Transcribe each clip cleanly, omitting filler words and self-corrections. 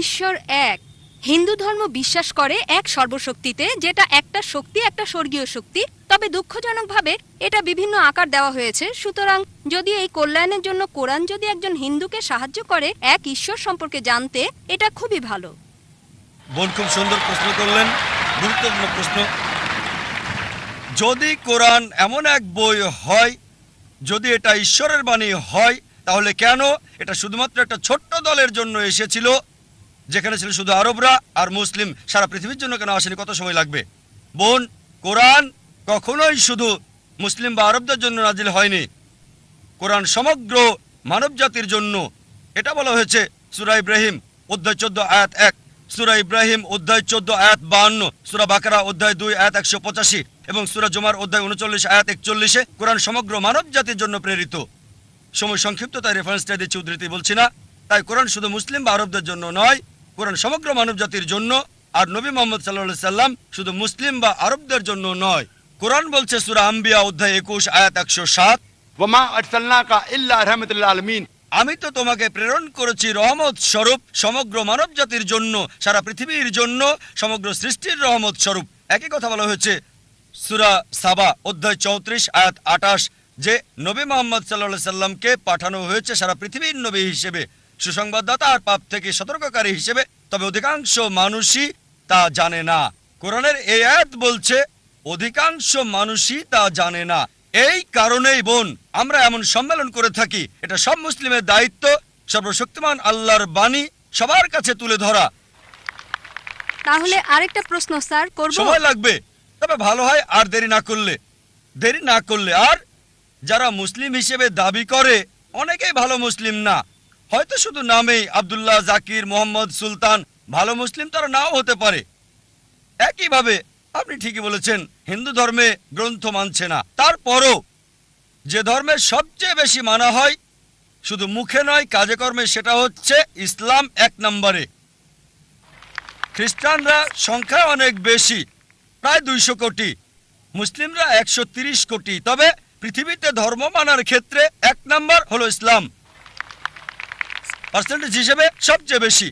ঈশ্বর এক। হিন্দু ধর্ম বিশ্বাস করে এক সর্বশক্তিতে, যেটা একটা শক্তি, একটা স্বর্গীয় শক্তি। তবে দুঃখজনকভাবে এটা বিভিন্ন আকার দেওয়া হয়েছে। সুতরাং যদি এই কল্যাণের জন্য কোরআন যদি একজন হিন্দুকে সাহায্য করে এক ঈশ্বর সম্পর্কে জানতে, এটা খুবই ভালো। বোন খুব সুন্দর প্রশ্ন করলেন, গুরুত্বপূর্ণ প্রশ্ন। যদি কোরআন এমন এক বই হয়, যদি এটা ঈশ্বরের বাণী হয়, তাহলে কেন এটা শুধুমাত্র একটা ছোট্ট দলের জন্য এসেছিল, যেখানে ছিল শুধু আরবরা আর মুসলিম? সারা পৃথিবীর জন্য কেন আসেনি? কত সময় লাগবে? বোন, কোরআন কখনোই শুধু মুসলিম বা আরবদের জন্য নাজিল হয়নি। কোরআন সমগ্র মানব জাতির জন্য। এটা বলা হয়েছে সূরা ইব্রাহিম অধ্যায় 14 আয়াত 1, সূরা ইব্রাহিম অধ্যায় 14 আয়াত 52, সূরা বাকারা অধ্যায় 2 আয়াত 185 এবং সূরা জুমার অধ্যায় 39 আয়াত 41-এ কোরআন সমগ্র মানব জাতির জন্য প্রেরিত। সময় সংক্ষিপ্ত, তাই রেফারেন্সটা দিচ্ছি, উদ্ধৃতি বলছি না। তাই কোরআন শুধু মুসলিম বা আরবদের জন্য নয়, কোরআন সমগ্র মানব জাতির জন্য। আর নবী মুহাম্মদ সাল্লাল্লাহু আলাইহি সাল্লাম শুধু মুসলিম বা আরবদের জন্য নয়। কোরআন বলছে সূরা আম্বিয়া অধ্যায় 21 আয়াত 107, ওয়ামা আরসালনাকা ইল্লা রাহমাতাল লিল আলামিন, আমি তো তোমাকে প্রেরণ করেছি রহমত স্বরূপ সমগ্র মানব জাতির জন্য, সারা পৃথিবীর জন্য, সমগ্র সৃষ্টির রহমত স্বরূপ। একই কথা বলা হয়েছে সূরা সাবা অধ্যায় 34 আয়াত 28, যে নবী মুহাম্মদ সাল্লাল্লাহু আলাইহি সাল্লামকে পাঠানো হয়েছে সারা পৃথিবীর নবী হিসেবে, সুসংবাদদাতা আর পাপ থেকে সতর্ককারী হিসেবে। তবে অধিকাংশ মানুষই তা জানে না। কোরআনের এই আয়াত বলছে অধিকাংশ মানুষই তা জানে না। এই কারণেই বোন আমরা এমন সম্মেলন করে থাকি। এটা সব মুসলিমের দায়িত্ব, সর্বশক্তিমান আল্লাহর বাণী সবার কাছে তুলে ধরা। তাহলে আরেকটা প্রশ্ন স্যার করব? সময় লাগবে, তবে ভালো হয় আর দেরি না করলে। আর যারা মুসলিম হিসেবে দাবি করে অনেকেই ভালো মুসলিম না, হয়তো শুধু নামেই আব্দুল্লাহ, জাকির, মোহাম্মদ, সুলতান। ভালো মুসলিম তারা নাও হতে পারে। একইভাবে আপনি ঠিকই বলেছেন, হিন্দু ধর্মে গ্রন্থ মানছে না। তারপরও যে ধর্মের সবচেয়ে বেশি মানা হয় শুধু মুখে নয় কাজে কর্মে, সেটা হচ্ছে ইসলাম 1 নম্বরে। খ্রিস্টানরা সংখ্যা অনেক বেশি, প্রায় 200 কোটি, মুসলিমরা 130 কোটি। তবে পৃথিবীতে ধর্ম মানার ক্ষেত্রে 1 নম্বর হলো ইসলাম, পার্সেন্টেজ হিসেবে সবচেয়ে বেশি।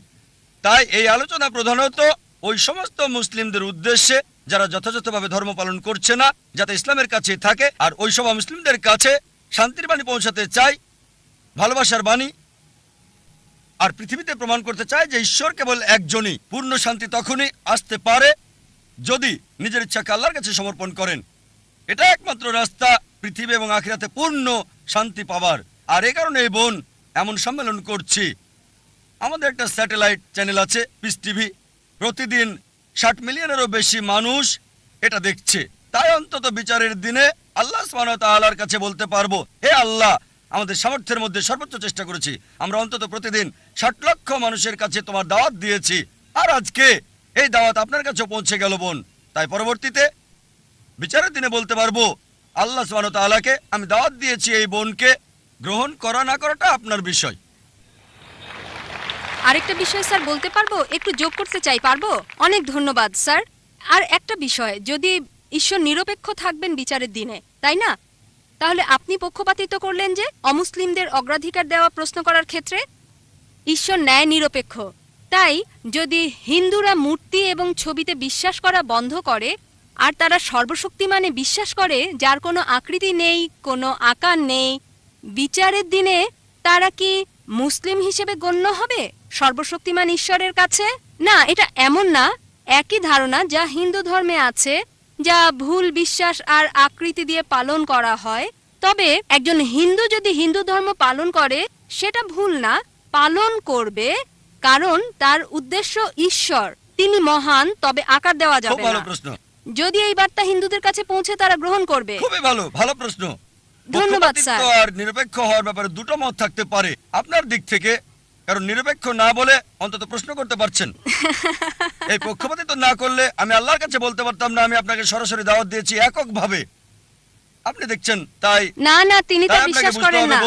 তাই এই আলোচনা প্রধানত ওই সমস্ত মুসলিমদের উদ্দেশ্যে যারা যথাযথভাবে ধর্ম পালন করছে না, যাতে ইসলামের কাছে থাকে। আর ওই সব মুসলিমদের কাছে শান্তির বাণী পৌঁছাতে চাই, ভালোবাসার বাণী। আর পৃথিবীতে প্রমাণ করতে চায় যে ঈশ্বর কেবল একজনই। পূর্ণ শান্তি তখনই আসতে পারে যদি নিজের ইচ্ছাকে আল্লাহর কাছে সমর্পণ করেন। এটা একমাত্র রাস্তা পৃথিবী এবং আখিরাতে পূর্ণ শান্তি পাবার। আর এই কারণে এই বোন এমন সম্মেলন করছি। আমাদের একটা স্যাটেলাইট চ্যানেল আছে, পিস টিভি। প্রতিদিন 60 মিলিয়নেরও বেশি মানুষ এটা দেখছে। তাই অন্তত বিচারের দিনে আল্লাহ সুবহানাহু ওয়া তাআলার কাছে বলতে পারবো, হে আল্লাহ, আমাদের সামর্থ্যের মধ্যে সর্বোচ্চ চেষ্টা করেছি। আমরা অন্তত প্রতিদিন 60 লক্ষ মানুষের কাছে তোমার দাওয়াত দিয়েছি। আর আজকে এই দাওয়াত আপনার কাছে পৌঁছে গেল বোন। তাই পরবর্তীতে বিচারের দিনে বলতে পারবো, আল্লাহ সুবহানাহু ওয়া তাআলাকে আমি দাওয়াত দিয়েছি, এই বোনকে গ্রহণ করা না করাটা আপনার বিষয়। আরেকটা বিষয় স্যার বলতে পারবো? একটু যোগ করতে চাই, পারবো? অনেক ধন্যবাদ স্যার। আর একটা বিষয়, যদি ঈশ্বর নিরপেক্ষ থাকবেন বিচারের দিনে, তাই না? তাহলে আপনি পক্ষপাতিত্ব করলেন যে অমুসলিমদের অগ্রাধিকার দেওয়া প্রশ্ন করার ক্ষেত্রে। ঈশ্বর ন্যায় নিরপেক্ষ। তাই যদি হিন্দুরা মূর্তি এবং ছবিতে বিশ্বাস করা বন্ধ করে আর তারা সর্বশক্তিমানে বিশ্বাস করে, যার কোনো আকৃতি নেই, কোনো আকার নেই, বিচারের দিনে তারা কি মুসলিম হিসেবে গণ্য হবে সর্বশক্তিমান ঈশ্বরের কাছে? না, এটা এমন না। একই ধারণা যা হিন্দু ধর্মে আছে, যা ভুল বিশ্বাস আর আকৃতি দিয়ে পালন করা হয়। তবে একজন হিন্দু যদি হিন্দু ধর্ম পালন করে, সেটা ভুল না, পালন করবে, কারণ তার উদ্দেশ্য ঈশ্বর, তিনি মহান। তবে আকার দেওয়া যাবে না। যদি এই বার্তা হিন্দুদের কাছে পৌঁছে, তারা গ্রহণ করবে। খুবই ভালো প্রশ্ন। ধন্যবাদ স্যার। আর নিরপেক্ষ হওয়ার ব্যাপারে দুটো মত থাকতে পারে আপনার দিক থেকে, কারণ নিরপেক্ষ না বলে অন্তত প্রশ্ন করতে পারছেন। এই পক্ষপাতিত্ব না করলে আমি আল্লাহর কাছে বলতে পারতাম না আমি আপনাকে সরাসরি দাওয়াত দিয়েছি এককভাবে। আপনি দেখছেন, তাই না, তিনি তা বিশ্বাস করেন না।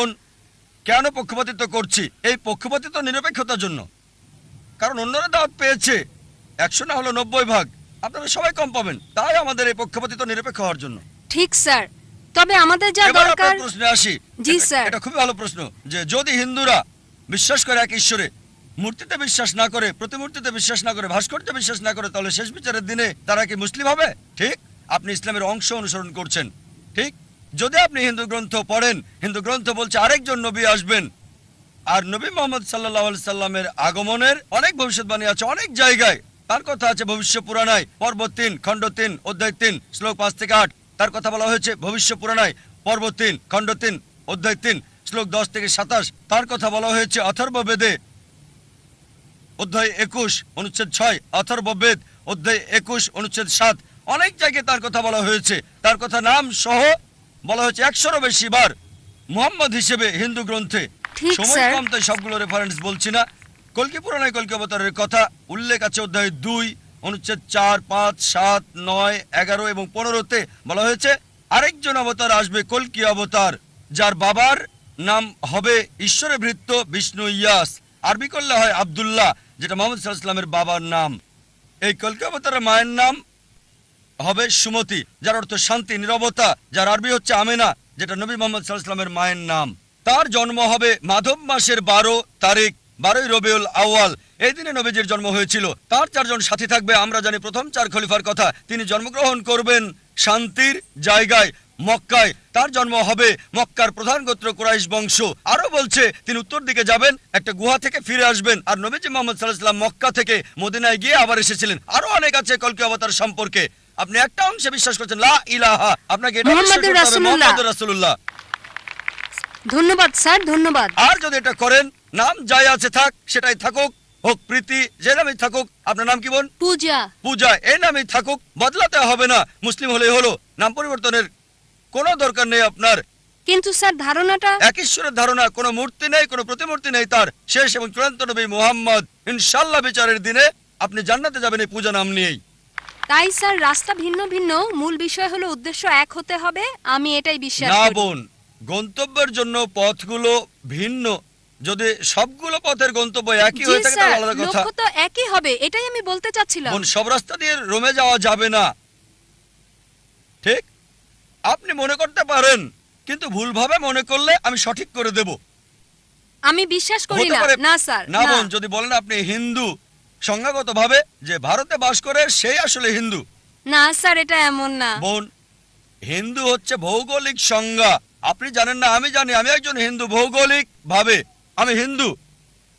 কেন পক্ষপাতিত্ব করছি? এই পক্ষপাতিত্ব নিরপেক্ষতার জন্য। কারণ অন্যরা দাওয়াত পেয়েছে 100 না হলো 90 ভাগ, আপনারা সবাই কম পাবেন। তাই আমাদের এই পক্ষপাতিত্ব নিরপেক্ষ হওয়ার জন্য। ঠিক স্যার। তবে আমাদের যা দরকার। প্রশ্নে আসি। জি স্যার। এটা খুবই ভালো প্রশ্ন, যে যদি হিন্দুরা বিশ্বাস করে এক ঈশ্বরে, মূর্তিতে বিশ্বাস না করে, প্রতিমূর্তিতে বিশ্বাস না করে, ভাস্কর্যে বিশ্বাস না করে, তাহলে শেষ বিচারের দিনে তারা কি মুসলিম হবে? ঠিক, আপনি ইসলামের অংশ অনুসরণ করছেন। ঠিক, যদি আপনি হিন্দু গ্রন্থ পড়েন, হিন্দু গ্রন্থ বলছে আরেকজন নবী আসবেন, আর নবী মোহাম্মদ সাল্লাল্লাহু আলাইহি সাল্লামের আগমনের অনেক ভবিষ্যৎবাণী আছে অনেক জায়গায়। তার কথা আছে ভবিষ্য পুরাণায় পর্ব 3 খণ্ড 3 অধ্যায় 3 শ্লোক 5 থেকে 8। তার কথা বলা হয়েছে ভবিষ্য পুরাণায় পর্ব 3 খণ্ড 3 অধ্যায় 3 শ্লোক 10 থেকে 27। তার কথা বলা হয়েছে অথর্ববেদে অধ্যায় 21 অনুচ্ছেদ 6, অথর্ববেদ অধ্যায় 21 অনুচ্ছেদ 7। অনেক জায়গায় তার কথা বলা হয়েছে। তার কথা নাম সহ বলা হয়েছে 100-এরও বেশি বার মুহাম্মদ হিসেবে হিন্দু গ্রন্থে। ঠিক, সময় স্যার। কম, তাই সবগুলো রেফারেন্স বলছি না। কল্কি পুরাণে কল্কি অবতারের কথা উল্লেখ আছে অধ্যায় 2 অনুচ্ছেদ 4, 5, 7, 9, 11 এবং 15-তে বলা হয়েছে আরেকজন অবতার আসবে, কল্কি অবতার, যার বাবার নাম হবে ঈশ্বরে ভৃত্য বিষ্ণু ইয়াস। আরবি করলে হয় আব্দুল্লাহ, যেটা মোহাম্মদ সাল্লাল্লাহু আলাইহি ওয়াসাল্লামের বাবার নাম। এই কল্কি অবতারের মায়ের নাম হবে সুমতি, যার অর্থ শান্তি, নীরবতা, যার আরবি হচ্ছে আমেনা, যেটা নবী মোহাম্মদ সাল্লাল্লাহু আলাইহি ওয়াসাল্লামের মায়ের নাম। তার জন্ম হবে মাধব মাসের 12 তারিখ, 12ই রবিউল আউয়াল। এই দিনে নবীজির জন্ম হয়েছিল। তার 4 জন সাথী থাকবে। আমরা জানি প্রথম 4 খলিফার কথা। তিনি জন্মগ্রহণ করবেন শান্তির জায়গায় মক্কায়। তার জন্ম হবে মক্কার প্রধান গোত্র কুরাইশ বংশ। আরো বলছে তিনি উত্তর দিকে যাবেন, একটা গুহা থেকে ফিরে আসবেন। আর নবীজি মুহাম্মদ সাল্লাল্লাহু আলাইহি ওয়াসাল্লাম মক্কা থেকে মদিনায় গিয়ে আবার এসেছিলেন। আরো অনেক আছে কল্কি অবতার সম্পর্কে। আপনি একটা অংশে বিশ্বাস করছেন লা ইলাহা, আপনাকে এটা বিশ্বাস মুহাম্মাদুর করতে হবে রাসূলুল্লাহ। মুহাম্মাদুর রাসূলুল্লাহ। ধন্যবাদ স্যার, ধন্যবাদ। আর যদি এটা করেন, নাম যাই আছে থাক, সেটাই থাকুক, হোক প্রীতি, যে নামই থাকুক। আপনার নাম কি বোন? পূজা। পূজা, এই নামই থাকুক, বদলাতে হবে না। মুসলিম হলেই হলো, নাম পরিবর্তনের কোনো দরকার নেই আপনার। কিন্তু স্যার ধারণাটা এক ঈশ্বরের ধারণা, কোনো মূর্তি নেই, কোনো প্রতিমূর্তি নেই। তার শেষ এবং চূড়ান্ত নবী মুহাম্মদ। ইনশাআল্লাহ বিচারের দিনে আপনি জান্নাতে যাবেন এই পূজা নাম নিয়েই। তাই স্যার রাস্তা ভিন্ন ভিন্ন, মূল বিষয় হলো উদ্দেশ্য এক হতে হবে। আমি এটাই বিশ্বাস না করি। বোন, গন্তব্যের জন্য পথগুলো ভিন্ন। যদি সবগুলো পথের গন্তব্য একই জি হয়ে থাকে স্যার, তাহলে আলাদা কথা। লক্ষ্য তো একই হবে, এটাই আমি বলতে চাচ্ছিলাম। বোন, সব রাস্তা দিয়ে রোমে যাওয়া যাবে না। ঠিক, আপনি মনে করতে পারেন, কিন্তু ভুলভাবে মনে করলে আমি সঠিক করে দেব। আমি বিশ্বাস করি হতে না। পারে। না স্যার, না না। বোন, যদি বলেন আপনি হিন্দু, সংজ্ঞাগতভাবে যে ভারতে বাস করে সেই আসলে হিন্দু। না স্যার, এটা এমন না। বোন, হিন্দু হচ্ছে ভৌগোলিক সংজ্ঞা। আপনি জানেন না, আমি জানি। আমি একজন হিন্দু ভৌগোলিক ভাবে। আমি হিন্দু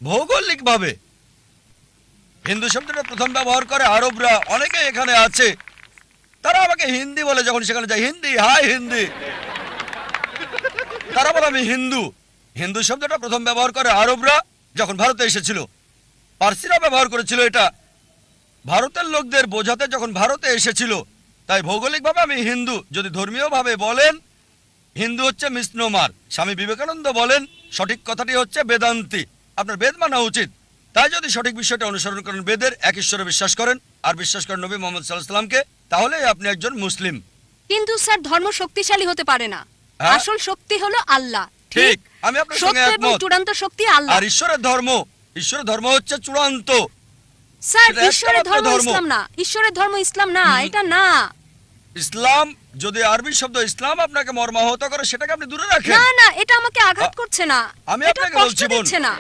ভৌগোলিক ভাবে। হিন্দু শব্দটা প্রথম ব্যবহার করে আরবরা, অনেকে এখানে আছে। তারা আমাকে হিন্দি বলে, যখন সেখানে যাই, হিন্দি, হাই হিন্দি। তারা বলে আমি হিন্দু। হিন্দু শব্দটা প্রথম ব্যবহার করে আরবরা যখন ভারতে এসেছিল। পার্সিরা ব্যবহার করেছিল এটা ভারতের লোকদের বোঝাতে যখন ভারতে এসেছিল। তাই ভৌগোলিকভাবে আমি হিন্দু। যদি ধর্মীয়ভাবে বলেন, হিন্দু হচ্ছে মিসনোমার। স্বামী বিবেকানন্দ বলেন সঠিক কথাটি হচ্ছে বেদান্তি। আপনার বেদ মানা উচিত। তাই যদি সঠিক বিষয়টা অনুসরণ করেন, বেদের এক ঈশ্বরে বিশ্বাস করেন আর বিশ্বাস করেন নবী মোহাম্মদ সাল্লাল্লাহু আলাইহি ওয়াসাল্লামকে, তাহলে আপনি একজন মুসলিম। কিন্তু স্যার ধর্ম শক্তিশালী হতে পারে না। হ্যাঁ? আসল শক্তি হলো আল্লাহ। ঠিক, আমি আপনার সঙ্গে সত্য এবং একমত। চূড়ান্ত শক্তি আল্লাহ। আর ঈশ্বরের ধর্ম হচ্ছে চূড়ান্ত। স্যার এটা একটা ঈশ্বরের মাত্র ধর্ম ধর্ম। ইসলাম না। ঈশ্বরের ধর্ম ইসলাম না, এটা না। ইসলাম, যদি আরবি শব্দ ইসলাম আপনাকে মর্মাহত করে, সেটাকে আপনি দূরে রাখেন। না না, এটা আমাকে আঘাত করছে না। আমি এটা আপনাকে কষ্ট বলছি বোন, দিচ্ছে না।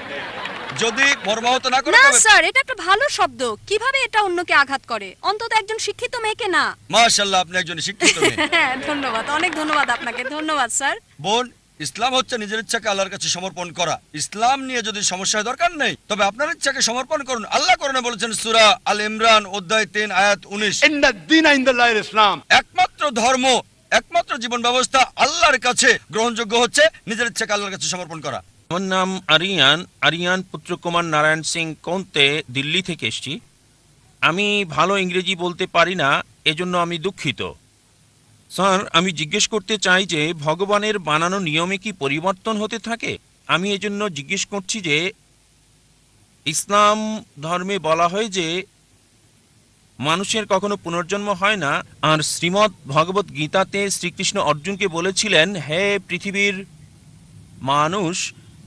যদি মর্মাহত না করে, না তবে স্যার, এটা একটা ভালো শব্দ। কিভাবে এটা অন্যকে আঘাত করে? অন্তত একজন শিক্ষিত মেয়েকে না। মাশাআল্লাহ, আপনি একজন শিক্ষিত মেয়ে। হ্যাঁ, ধন্যবাদ, অনেক ধন্যবাদ আপনাকে। ধন্যবাদ স্যার। বোন, ইসলাম হচ্ছে নিজের ইচ্ছাকে আল্লাহর কাছে সমর্পণ করা। ইসলাম নিয়ে যদি সমস্যার দরকার নেই, তবে আপনার ইচ্ছাকে সমর্পণ করুন। আল্লাহ কোরআনে বলেছেন সূরা আল ইমরান অধ্যায় 3 আয়াত 19, इन दीन इंदल्लाह इस्लाम। একমাত্র ধর্ম, একমাত্র জীবন ব্যবস্থা আল্লাহর কাছে গ্রহণযোগ্য হচ্ছে নিজের ইচ্ছাকে আল্লাহর কাছে সমর্পণ করা। আমার নাম আরিয়ান পুত্র কুমার নারায়ণ সিং কৌন্তে, দিল্লি থেকে এসেছি। আমি ভালো ইংরেজি বলতে পারি না, এজন্য আমি দুঃখিত। স্যার, আমি জিজ্ঞেস করতে চাই যে ভগবানের বানানো নিয়মে কি পরিবর্তন হতে থাকে? আমি এজন্য জিজ্ঞেস করছি যে ইসলাম ধর্মে বলা হয় যে মানুষের কখনো পুনর্জন্ম হয় না, আর শ্রীমদ্ ভগবত গীতাতে শ্রীকৃষ্ণ অর্জুনকে বলেছিলেন, হে পৃথিবীর মানুষ,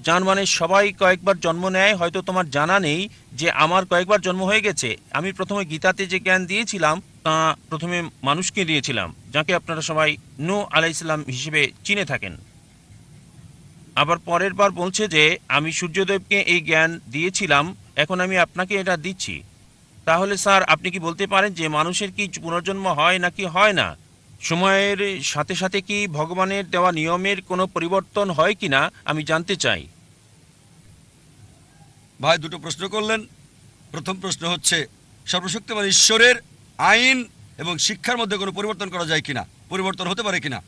যার মানে সবাই কয়েকবার জন্ম নেয়। হয়তো তোমার জানা নেই যে আমার কয়েকবার জন্ম হয়ে গেছে। আমি প্রথমে গীতাতে যে জ্ঞান দিয়েছিলাম তা প্রথমে মানুষকে দিয়েছিলাম, যাকে আপনারা সবাই নূহ আলাইহিস সালাম হিসেবে চিনে থাকেন। আবার পরের বার বলছে যে আমি সূর্যদেবকে এই জ্ঞান দিয়েছিলাম, এখন আমি আপনাকে এটা দিচ্ছি। তাহলে স্যার আপনি কি বলতে পারেন যে মানুষের কি পুনর্জন্ম হয় নাকি হয় না? সময়ের সাথে সাথে কি ভগবানের দেওয়া নিয়মের কোনো পরিবর্তন হয় কিনা আমি জানতে চাই। ভাই দুটো প্রশ্ন করলেন। প্রথম প্রশ্ন হচ্ছে সর্বশক্তিমান ঈশ্বরের আইন এবং শিক্ষার মধ্যে কোনো পরিবর্তন করা যায় কিনা, পরিবর্তন হতে পারে কিনা।